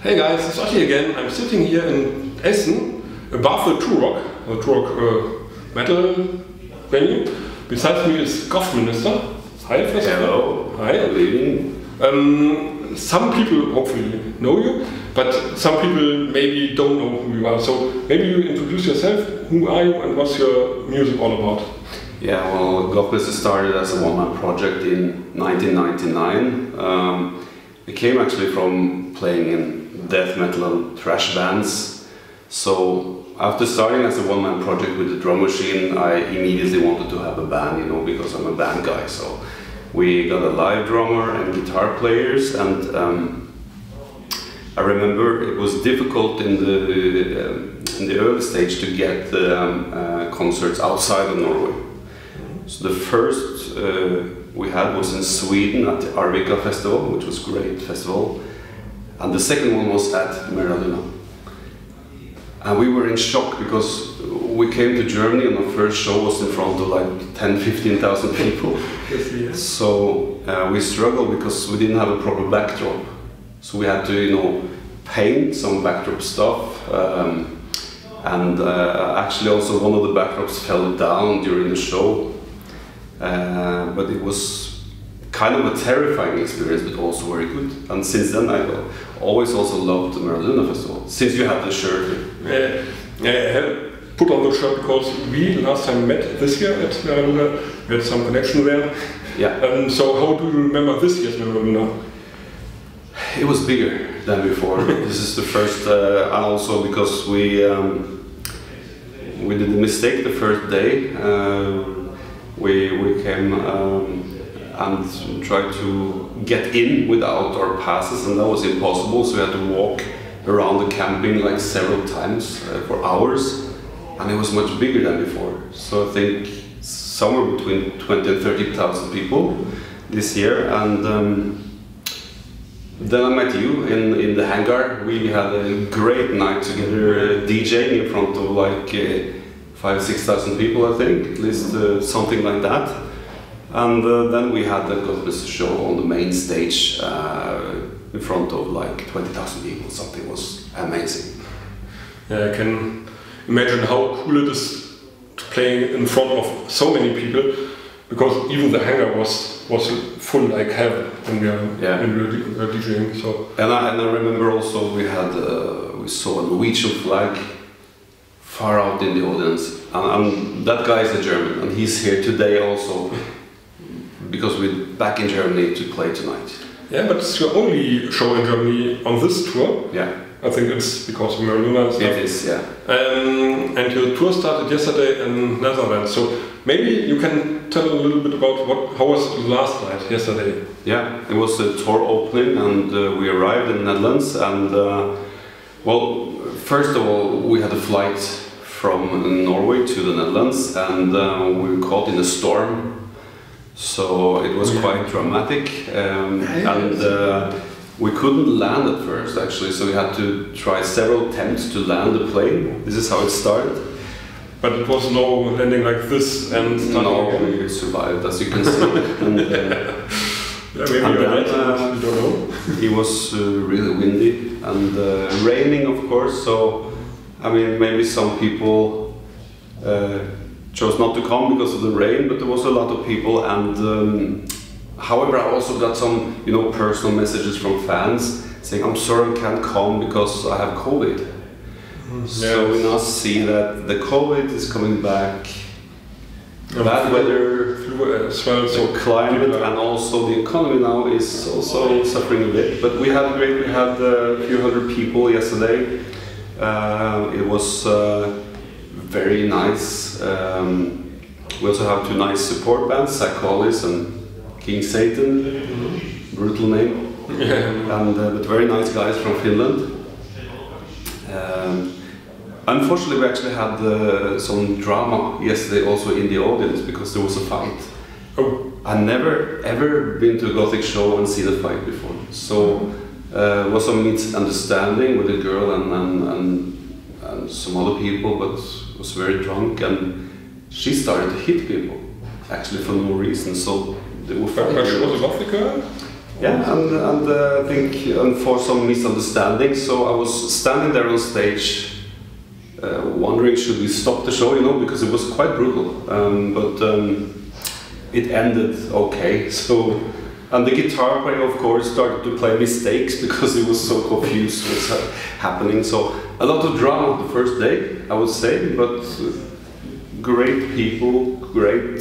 Hey guys, it's Otti again. I'm sitting here in Essen, above the Turock metal venue. Besides me is Gothminister. Hi, first of all. Hello. Hi. Good evening. Some people hopefully know you, but some people maybe don't know who you are. So maybe you introduce yourself. Who are you and what's your music all about? Yeah, well, Gothminister started as a one-man project in 1999. It came actually from playing in death metal and thrash bands. So after starting as a one-man project with the drum machine, I immediately wanted to have a band, because I'm a band guy. So we got a live drummer and guitar players, and I remember it was difficult in the early stage to get concerts outside of Norway. So the first we had was in Sweden at the Arvika festival, which was a great festival. And the second one was at Mehr. And we were in shock because we came to Germany and our first show was in front of like 10-15,000 people. So we struggled because we didn't have a proper backdrop. So we had to, paint some backdrop stuff. And actually also one of the backdrops fell down during the show. But it was kind of a terrifying experience, but also very good. And since then, I always also loved the Mehr festival. Since you have the shirt, put on the shirt because we last time met this year at Mehr. We had some connection there. Yeah. So how do you remember this year's Mehr? It was bigger than before. This is the first, and also because we did a mistake the first day. We came and tried to get in without our passes, and that was impossible, so we had to walk around the camping like several times for hours, and it was much bigger than before. So I think somewhere between 20 and 30,000 people this year. And then I met you in the hangar. We had a great night together, DJing in front of like 5,000-6,000 people, I think, at least something like that. And then we had the Gothminister show on the main stage in front of like 20,000 people. Something was amazing. Yeah, I can imagine how cool it is to play in front of so many people, because even the hangar was full like hell when we were DJing. So and I remember also we saw a Norwegian flag far out in the audience, and that guy is a German, and he's here today also because we're back in Germany to play tonight. Yeah, but it's your only show in Germany on this tour. Yeah, I think it's because of Mehr and stuff. It is, yeah. And your tour started yesterday in Netherlands, so maybe you can tell a little bit about how was the last night yesterday? Yeah, it was a tour opening, and we arrived in the Netherlands, and well, first of all, we had a flight from Norway to the Netherlands, and we were caught in a storm, so it was quite dramatic, and we couldn't land at first actually, so we had to try several attempts to land the plane. This is how it started. But it was no landing like this and no, we survived, as you can see. And, maybe you're right, you don't know. It was really windy and raining, of course, so I mean, maybe some people chose not to come because of the rain, but there was a lot of people. And however, I also got some, personal messages from fans saying, "I'm sorry I can't come because I have COVID." So we now see that the COVID is coming back. Bad weather, as well, so climate, and also the economy now is also suffering a bit. But we had great. We had a few hundred people yesterday. It was very nice. We also have two nice support bands, PSYCHOLIES and KING SATAN, brutal name, and but very nice guys from Finland. Unfortunately, we actually had some drama yesterday also in the audience because there was a fight. Oh. I've never ever been to a Gothic show and seen a fight before. So it was some misunderstanding with a girl and some other people, but was very drunk, and she started to hit people actually for no reason. So they were fighting. But she was a Gothic girl? Yeah, and I think for some misunderstandings, so I was standing there on stage wondering should we stop the show, you know, because it was quite brutal, but it ended okay. So, and the guitar player of course started to play mistakes because he was so confused what's happening. So a lot of drama the first day, I would say, but great people, great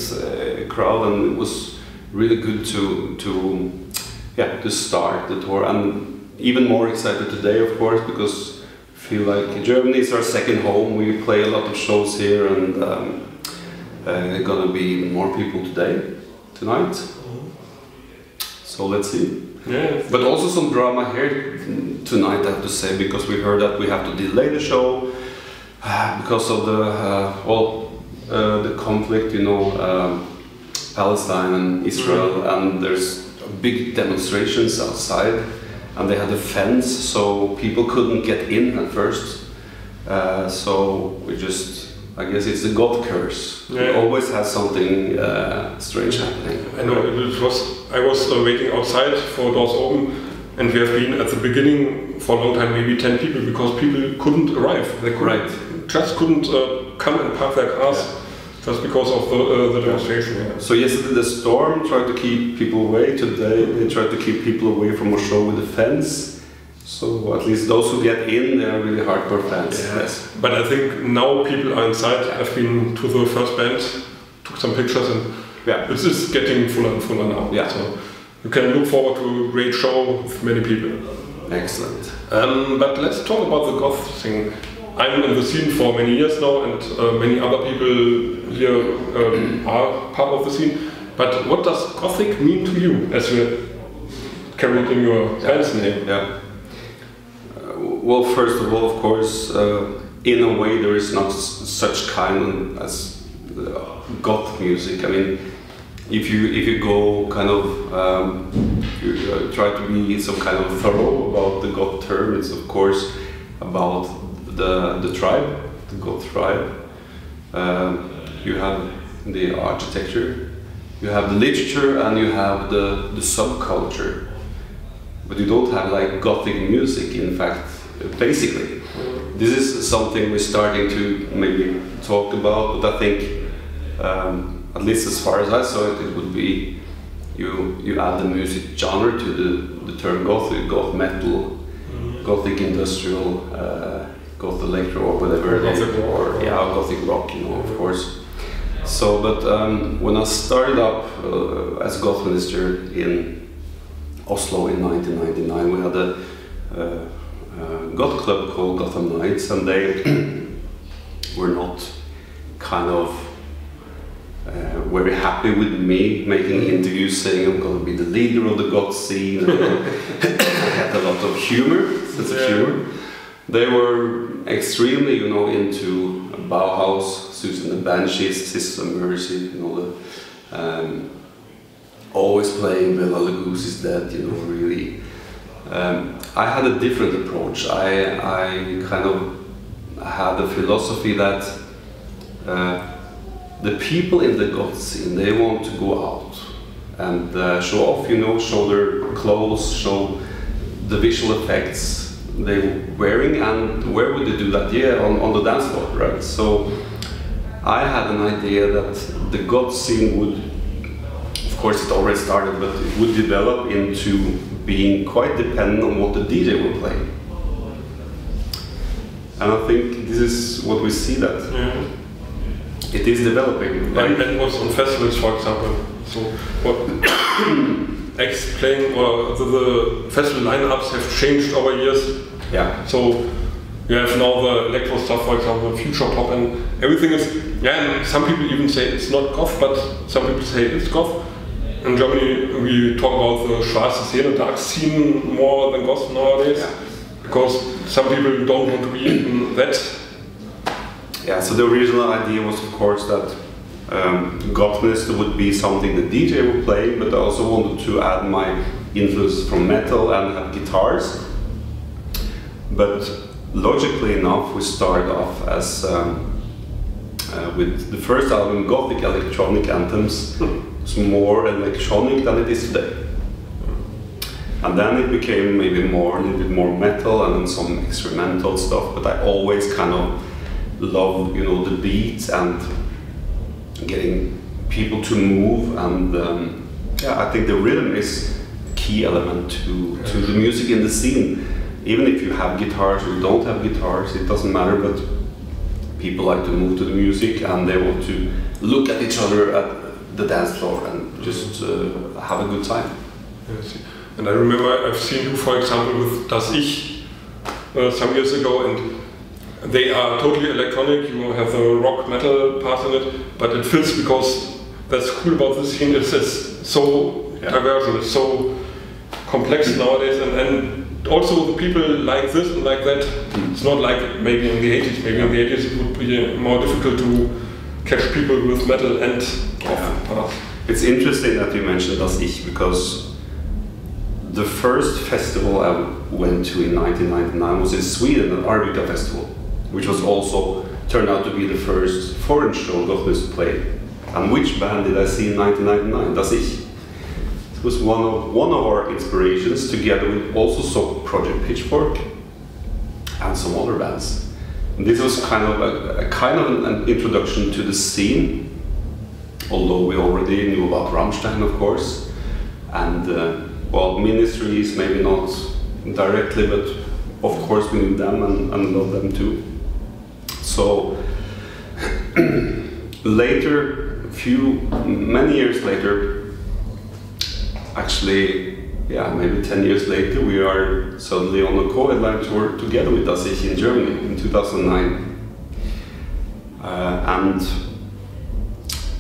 crowd, and it was really good to start the tour. And even more excited today, of course, because I feel like Germany is our second home. We play a lot of shows here, and there are gonna be even more people tonight. So let's see. Yeah. But also some drama here tonight, I have to say, because we heard that we have to delay the show because of the conflict, you know, Palestine and Israel, and there's big demonstrations outside, and they had a fence, so people couldn't get in at first. So we just, I guess it's the God curse. Yeah. It always has something strange happening. I know, I was waiting outside for doors open, and we have been at the beginning for a long time, maybe 10 people, because people couldn't arrive. They just couldn't come and park their cars. Yeah. Just because of the demonstration. Yeah. So yesterday the storm tried to keep people away. Today they tried to keep people away from a show with a fence. So at least those who get in, they are really hardcore fans. Yeah. Yes. But I think now people are inside. I've been to the first band, took some pictures, and this is getting fuller and fuller now. Yeah. So you can look forward to a great show with many people. Excellent. But let's talk about the goth thing. I'm in the scene for many years now, and many other people here are part of the scene. But what does Gothic mean to you, as you carry it in your band's name? Yeah. Well, first of all, of course, in a way there is not such kind as goth music. I mean, if you go kind of, you try to be some kind of thorough about the goth term, it's of course about the tribe, the goth tribe. You have the architecture, you have the literature, and you have the subculture. But you don't have like Gothic music, in fact, basically. This is something we're starting to maybe talk about, but I think, at least as far as I saw it, it would be you add the music genre to the term Gothic, goth metal, Gothic industrial, goth electro, or whatever, Gothic rock, you know, of course. So, but when I started up as Gothminister in Oslo in 1999, we had a goth club called Gotham Nights, and they were not kind of very happy with me making interviews saying I'm going to be the leader of the goth scene. I had a lot of humor, sense of humor. They were extremely, you know, into Bauhaus, Susan the Banshees, Sisters of Mercy, you know, always playing Bela Lugosi is Dead, you know, really. I had a different approach. I kind of had a philosophy that the people in the goth scene, they want to go out and show off, you know, show their clothes, show the visual effects they were wearing, and where would they do that? Yeah, on the dance floor, right? So I had an idea that the goth scene would, of course it already started, but it would develop into being quite dependent on what the DJ will play. And I think this is what we see that it is developing. And what's on festivals, for example. So what explain, or the festival lineups have changed over years. Yeah. So you have now the electro stuff, for example, future pop, and everything is, and some people even say it's not goth, but some people say it's goth. In Germany, we talk about the schwarze Szene, dark scene, more than goth nowadays, because some people don't want to be in that. Yeah, so the original idea was, of course, that Gothminister would be something the DJ would play, but I also wanted to add my influence from metal and have guitars. But logically enough, we started off as with the first album, Gothic Electronic Anthems. It's more electronic than it is today. And then it became maybe a little bit more metal and then some experimental stuff, but I always kind of loved, you know, the beats and getting people to move, and yeah, I think the rhythm is a key element to the music in the scene. Even if you have guitars or don't have guitars, it doesn't matter, but people like to move to the music and they want to look at each other at the dance floor and just have a good time. Yes. And I remember I've seen you, for example, with Das Ich some years ago, and they are totally electronic. You have a rock metal part in it, but it fits because that's cool about this scene. It's so diverse and it's so complex nowadays, and also the people like this and like that. It's not like maybe in the 80s. Maybe in the 80s it would be more difficult to catch people with metal and rock parts. It's interesting that you mentioned Das Ich, because the first festival I went to in 1999 was in Sweden, an Arvika festival, which was also turned out to be the first foreign show Gothminister played. And which band did I see in 1999? Das Ich. It was one of our inspirations, together with also some Project Pitchfork and some other bands. And this was kind of an introduction to the scene, although we already knew about Rammstein, of course, and well, Ministries maybe not directly, but of course we knew them and loved them too. So later, many years later, actually, yeah, maybe 10 years later, we are suddenly on a co-headline tour together with Das Ich in Germany in 2009. And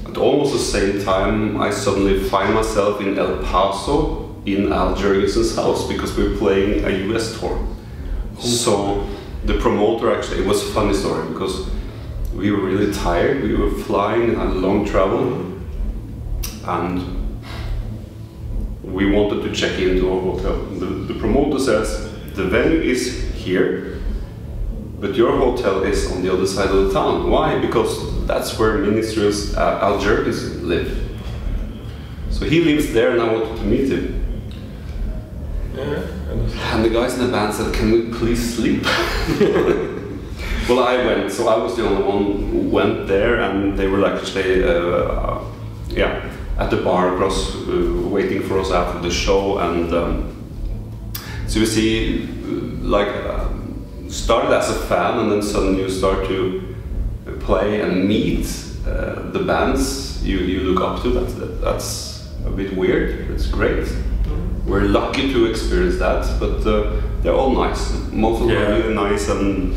at almost the same time, I suddenly find myself in El Paso in Al Jurgensen's house, because we were playing a US tour. So the promoter, actually, it was a funny story, because we were really tired, we were flying, had a long travel, and we wanted to check into our hotel. The promoter says, the venue is here, but your hotel is on the other side of the town. Why? Because that's where Ministry's Al Jurgensen live. So he lives there and I wanted to meet him. And the guys in the band said, can we please sleep? Well, I went, so I was the only one who went there, and they were actually at the bar across, waiting for us after the show. And so you see, like, started as a fan, and then suddenly you start to play and meet the bands you look up to. That's a bit weird. It's great. We're lucky to experience that, but they're all nice. Most of them are really nice, and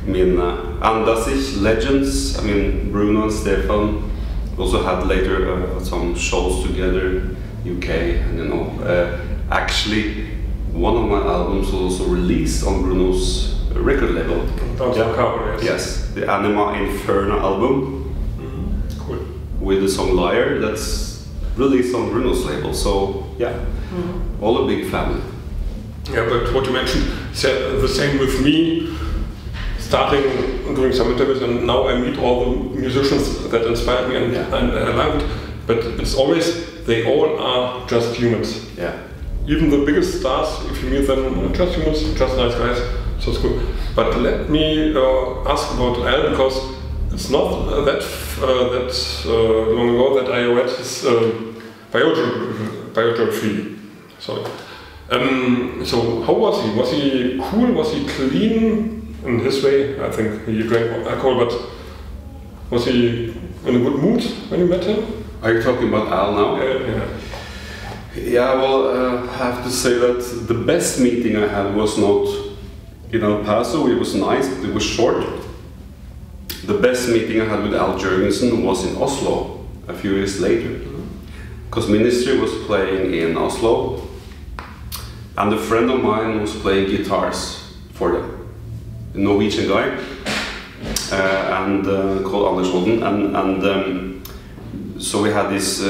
I mean, and Das Ich legends. I mean, Bruno and Stefan also had later some shows together, UK, and you know, actually one of my albums was also released on Bruno's record label. Yes, the Anima Inferno album, cool, with the song Liar. That's released on Bruno's label. So yeah. All a big family. Yeah, but what you mentioned, the same with me, starting doing some interviews, and now I meet all the musicians that inspired me, and I love it. But it's always, they all are just humans. Yeah. Even the biggest stars, if you meet them, just humans, just nice guys, so it's good. But let me ask about Al, because it's not that long ago that I read his biography. Sorry. So how was he? Was he cool? Was he clean in his way? I think he drank alcohol, but was he in a good mood when you met him? Are you talking about Al now? Yeah, well, I have to say that the best meeting I had was not in El Paso. It was nice, but it was short. The best meeting I had with Al Jurgensen was in Oslo a few years later. Because Ministry was playing in Oslo, and a friend of mine was playing guitars for them. A Norwegian guy, and called Anders Odden, and so we had this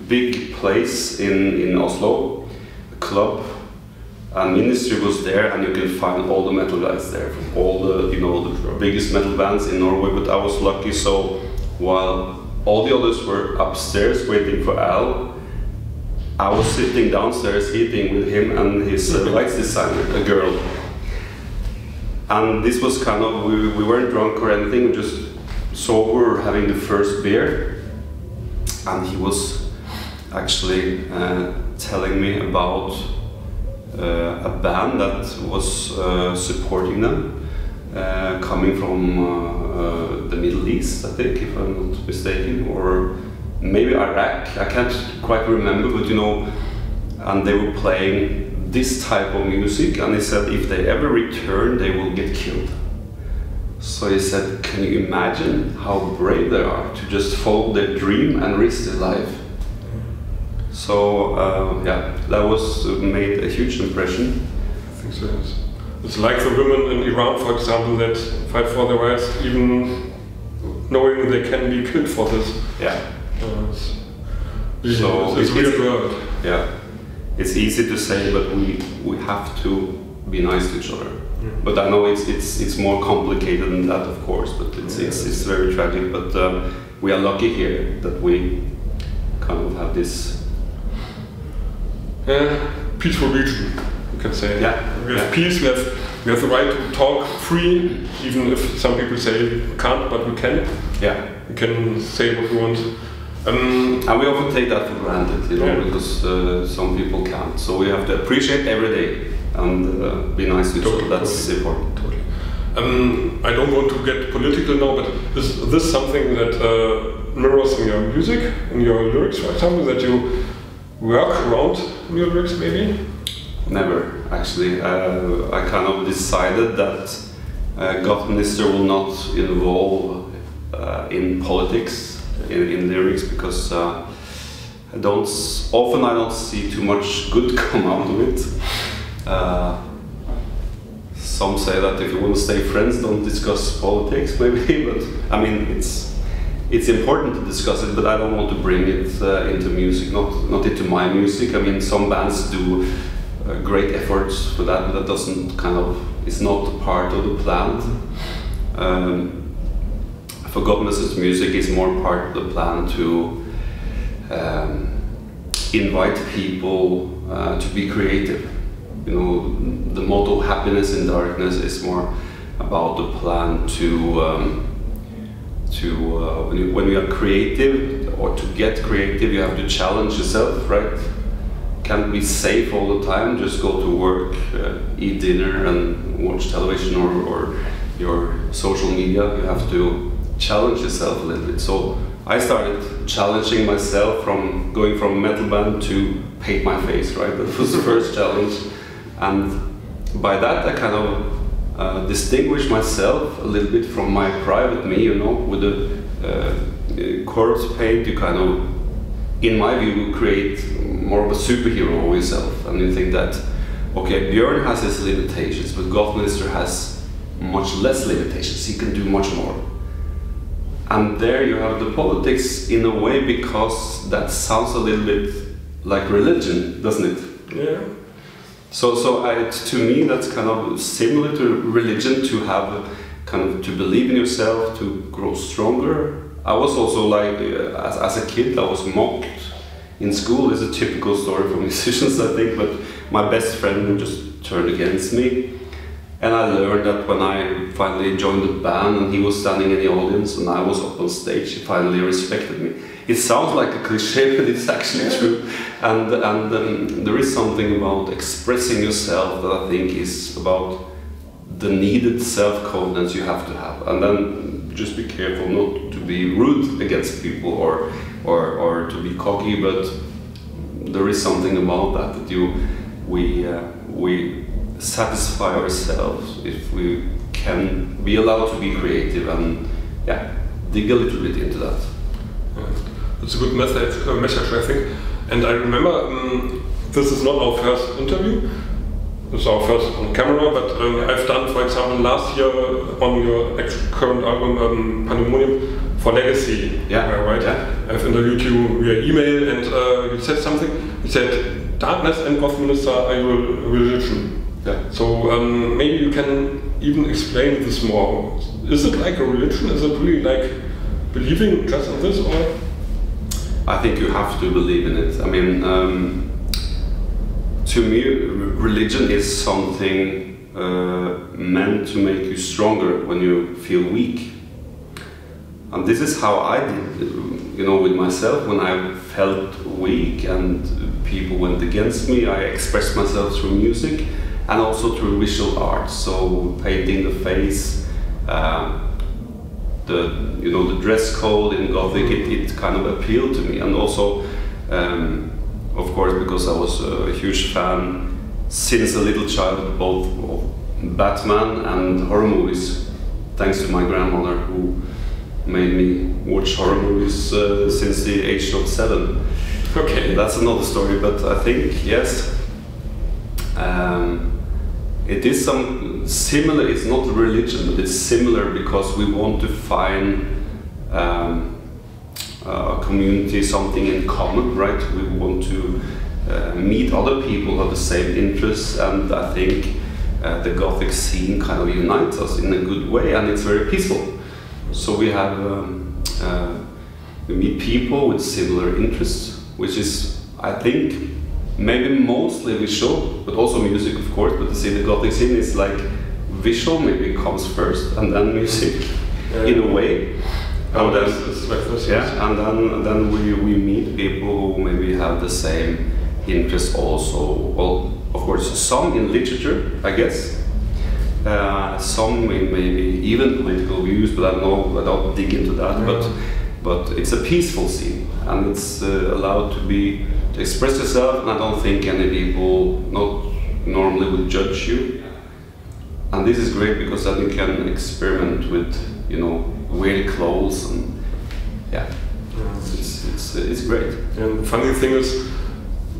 big place in Oslo, a club, and Ministry was there, and you can find all the metal guys there, from all the the biggest metal bands in Norway. But I was lucky, so while all the others were upstairs waiting for Al, I was sitting downstairs eating with him and his lights designer, a girl. And this was kind of, we weren't drunk or anything, we just sober, having the first beer. And he was actually telling me about a band that was supporting them, coming from the Middle East, I think, if I'm not mistaken, or maybe Iraq, I can't quite remember, but you know, and they were playing this type of music, and he said if they ever return, they will get killed. So he said, can you imagine how brave they are to just follow their dream and risk their life? So yeah, that was made a huge impression. I think so, yes. It's like the women in Iran, for example, that fight for their rights, even knowing they can be killed for this. Yeah. So it's a weird world. Yeah. It's easy to say, but we have to be nice to each other. Yeah. But I know it's more complicated than that, of course. But it's very tragic. But we are lucky here that we kind of have this peaceful region, you can say. Yeah. We have peace. We have the right to talk free, even if some people say we can't, but we can. Yeah. We can say what we want. And we often take that for granted, you know, because some people can't. So we have to appreciate every day and be nice to each other. That's important. Totally. I don't want to get political now, but is this something that mirrors in your music, in your lyrics, for example, that you work around in your lyrics, maybe? Never, actually. I kind of decided that Gothminister will not involve in politics. In lyrics, because I don't see too much good come out of it. Some say that if you want to stay friends, don't discuss politics, maybe. But I mean, it's important to discuss it, but I don't want to bring it into music, not into my music. I mean, some bands do great efforts for that, but that doesn't it's not part of the plan. For Gothminister's music is more part of the plan to invite people to be creative. You know, the motto "happiness in darkness" is more about the plan to when you are creative, or to get creative, you have to challenge yourself, right? Can't be safe all the time. Just go to work, eat dinner, and watch television or your social media. You have to challenge yourself a little bit. So I started challenging myself from going from metal band to paint my face, right? That was the first challenge. And by that I kind of distinguished myself a little bit from my private me, you know, with the corpse paint. You kind of, in my view, create more of a superhero of yourself. And you think that, okay, Bjørn has his limitations, but Gothminister has much less limitations. He can do much more. And there you have the politics in a way, because that sounds a little bit like religion, doesn't it? Yeah. So to me that's kind of similar to religion, to have to believe in yourself, to grow stronger. I was also like, as a kid, I was mocked in school. It's a typical story for musicians, I think, but my best friend just turned against me. And I learned that when I finally joined the band and he was standing in the audience and I was up on stage, he finally respected me. It sounds like a cliche, but it's actually true. And there is something about expressing yourself that I think is about the needed self-confidence you have to have. And then just be careful not to be rude against people or to be cocky, but there is something about that we satisfy ourselves if we can be allowed to be creative and dig a little bit into that. It's a good message, I think. And I remember this is not our first interview. It's our first on camera, but I've done, for example, last year on your current album Pandemonium for Legacy. Right? Yeah. I've interviewed you via email, and you said something. You said darkness and Gothminister are your religion. Yeah. So maybe you can even explain this more. Is it like a religion? Is it really like believing just in this, or? I think you have to believe in it. I mean, to me, religion is something meant to make you stronger when you feel weak. And this is how I did, you know, with myself. When I felt weak and people went against me, I expressed myself through music and also through visual art. So painting the face, the dress code in Gothic, it kind of appealed to me. And also, of course, because I was a huge fan since a little child, both of Batman and horror movies, thanks to my grandmother, who made me watch horror movies since the age of 7. Okay. That's another story, but I think, yes, it is some similar. It's not religion, but it's similar because we want to find a community, something in common, right? We want to meet other people who have the same interests, and I think the Gothic scene kind of unites us in a good way, and it's very peaceful. So we have we meet people with similar interests, which is, I think, maybe mostly visual, but also music, of course. But the Gothic scene is like visual, maybe comes first, and then music, in a way. And then, and then we meet people who maybe have the same interests also. Well, of course, some in literature, I guess. Some in maybe even political views, but I don't dig into that. But it's a peaceful scene, and it's allowed to express yourself. And I don't think any people not normally would judge you. And this is great because then you can experiment with, you know, weird clothes, and it's great. And the funny thing is,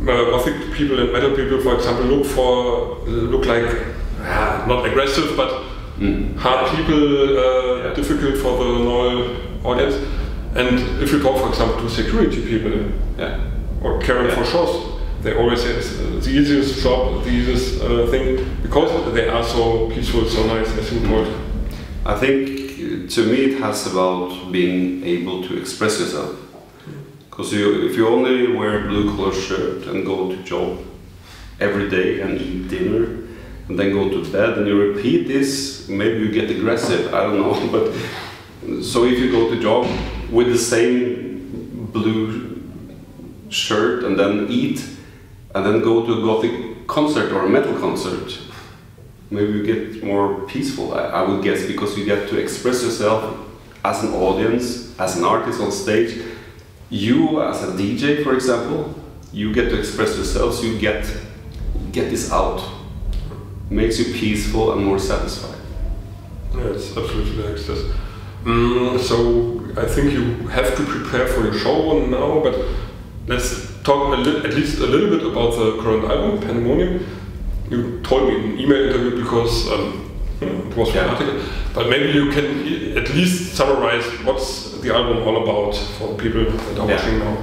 Gothic people and metal people, for example, look like not aggressive, but hard people, difficult for the normal audience. And if you talk, for example, to security people or caring for shows, they always say it's the easiest job, the easiest thing, because they are so peaceful, so nice, as you told. I think, to me, it has about being able to express yourself. Because if you only wear a blue-collar shirt and go to job every day and eat dinner, and then go to bed and you repeat this, maybe you get aggressive, I don't know. But so if you go to job with the same blue shirt and then eat, and then go to a Gothic concert or a metal concert, maybe you get more peaceful, I would guess, because you get to express yourself as an audience, as an artist on stage. You, as a DJ, for example, you get to express yourself, so you get this out. Makes you peaceful and more satisfied. Yeah, it's absolutely like this. So I think you have to prepare for your show now, but let's talk at least a little bit about the current album, Pandemonium. You told me in an email interview because it was an article, but maybe you can at least summarize what's the album all about for the people that are watching now.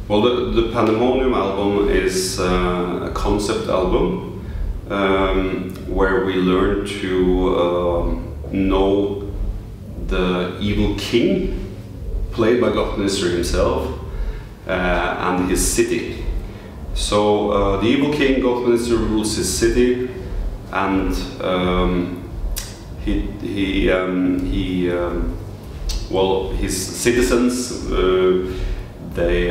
Well, the Pandemonium album is a concept album where we learn to know the evil king, played by Gothminister himself, and his city. So the evil king, Gothminister, rules his city, and his citizens, they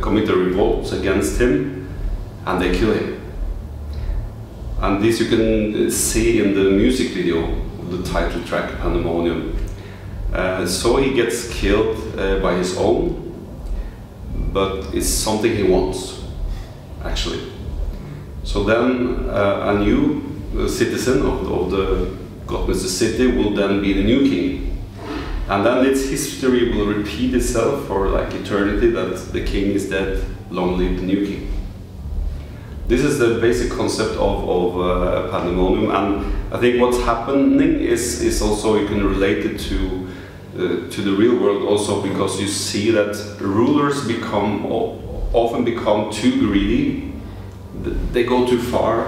commit a revolt against him, and they kill him. And this you can see in the music video of the title track, Pandemonium. So he gets killed by his own, but it's something he wants, actually. So then a new citizen of the Gothminister city will then be the new king. And then its history will repeat itself for like eternity, that the king is dead, long live the new king. This is the basic concept of Pandemonium, and I think what's happening is also, you can relate it to the real world also, because you see that rulers often become too greedy, they go too far,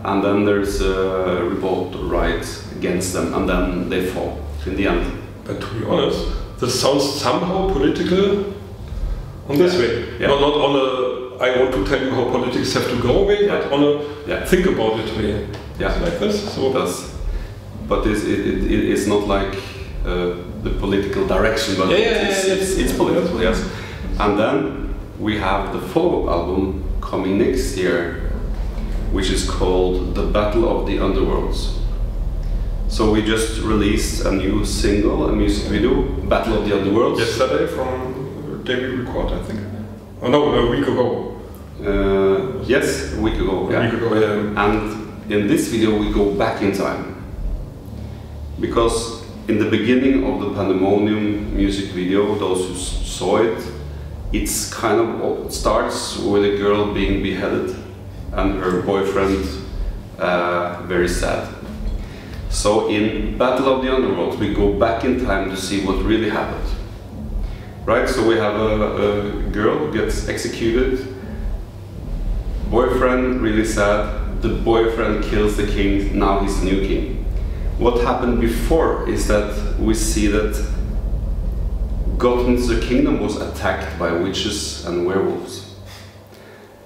and then there's a revolt, right, against them, and then they fall in the end. But to be honest, this sounds somehow political on this way, not I want to tell you how politics have to go away, but on a think about it way. Yeah, like this. So but it's not like the political direction, but it's political. Yes, and then we have the follow-up album coming next year, which is called The Battle of the Underworlds. So we just released a new single, a music video, Battle of the Underworlds. Yesterday from the day we record, I think. Oh no, a week ago. Yes, a week ago. A week ago, yeah. And in this video we go back in time. Because in the beginning of the Pandemonium music video, those who saw it, it's kind of starts with a girl being beheaded and her boyfriend very sad. So in Battle of the Underworld we go back in time to see what really happened. Right, so we have a girl who gets executed, boyfriend really sad, the boyfriend kills the king, now he's the new king. What happened before is that we see that Gothminister kingdom was attacked by witches and werewolves.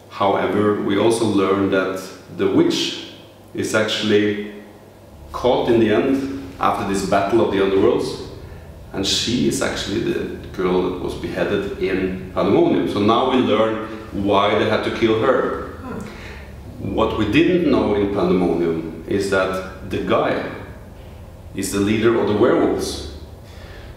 However, we also learned that the witch is actually caught in the end after this battle of the underworlds, and she is actually the girl that was beheaded in Pandemonium. So now we learn why they had to kill her. What we didn't know in Pandemonium is that the guy is the leader of the werewolves.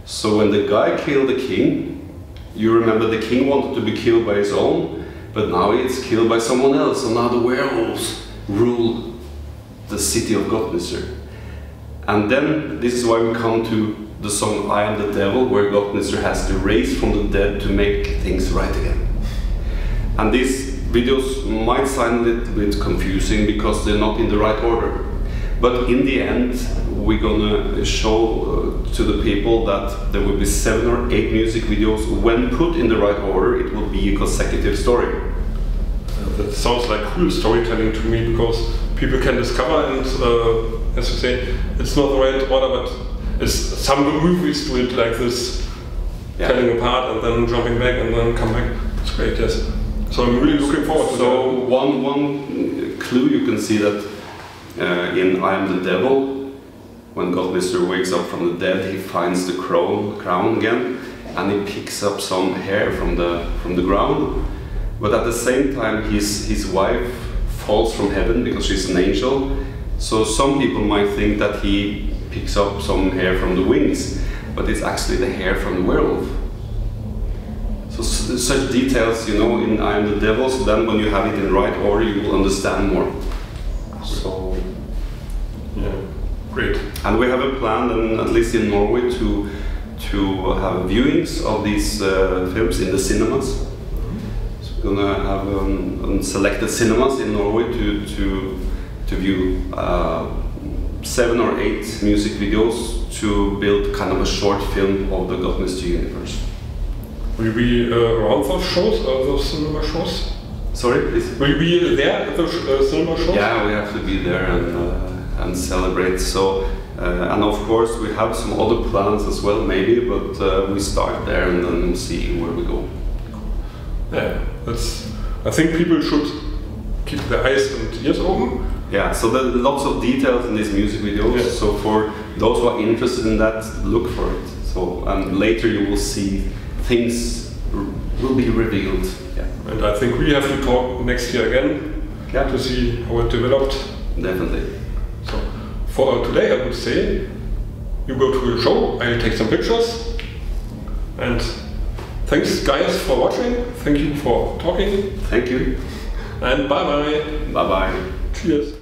So when the guy killed the king, you remember the king wanted to be killed by his own, but now he's killed by someone else, so now the werewolves rule the city of Gothminister. And then this is why we come to the song I Am the Devil, where Gothminister has to raise from the dead to make things right again. And these videos might sound a little bit confusing because they're not in the right order. But in the end, we're gonna show to the people that there will be 7 or 8 music videos. When put in the right order, it will be a consecutive story. That sounds like cool storytelling to me, because people can discover, and as you say, it's not the right order, but it's, some movies do it like this, telling apart and then jumping back and then come back. It's great, yes. So I'm really looking forward to that. So one clue you can see that in I Am the Devil, when Gothminister wakes up from the dead, he finds the crown again, and he picks up some hair from the ground. But at the same time, his wife falls from heaven because she's an angel. So some people might think that he picks up some hair from the wings, but it's actually the hair from the werewolf. So such details, you know, in I Am the Devil, so then when you have it in the right order, you will understand more. So, yeah, great. And we have a plan, and at least in Norway, to have viewings of these films in the cinemas. So we're gonna have selected cinemas in Norway to view 7 or 8 music videos to build kind of a short film of the Gothminister universe. Will you be around those shows, those cinema shows? Sorry, please? Will you be there at those cinema shows? Yeah, we have to be there and celebrate. So, and of course we have some other plans as well, maybe, but we start there and then we'll see where we go. Yeah, I think people should keep their eyes and ears open. Yeah, so there are lots of details in these music videos. Yeah. So for those who are interested in that, look for it. So, and later you will see things will be revealed. Yeah. And I think we have to talk next year again to see how it developed. Definitely. So for today, I would say you go to the show. I'll take some pictures. And thanks, guys, for watching. Thank you for talking. Thank you. And bye bye. Bye bye. Cheers.